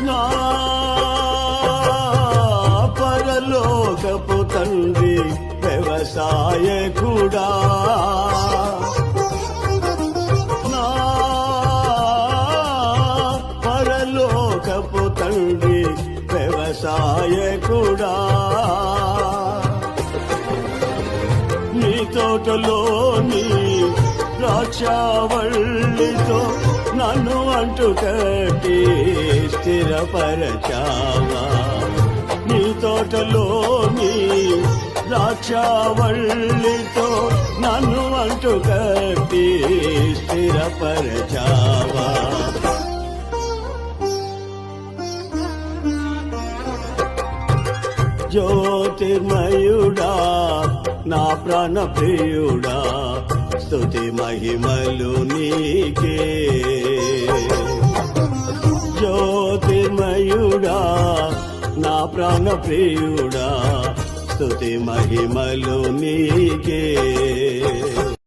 నా పరలోకపు తండ్రి వ్యవసాయకుడా, నా పరలోకపు తండ్రి వ్యవసాయకుడా, నీ తోటలోని ద్రాక్షావల్లితో నన్ను అంటుకట్టి స్థిరపరచావా, నీ తోటలోని ద్రాక్షావల్లితో నన్ను అంటుకట్టి స్థిరపరచావా. జ్యోతిర్మయుడా నా ప్రాణ ప్రియుడా, స్తుతి మహిమలు నీకే. జ్యోతిర్మయుడా నా ప్రాణ ప్రియుడా, స్తుతి మహిమలు నీకే.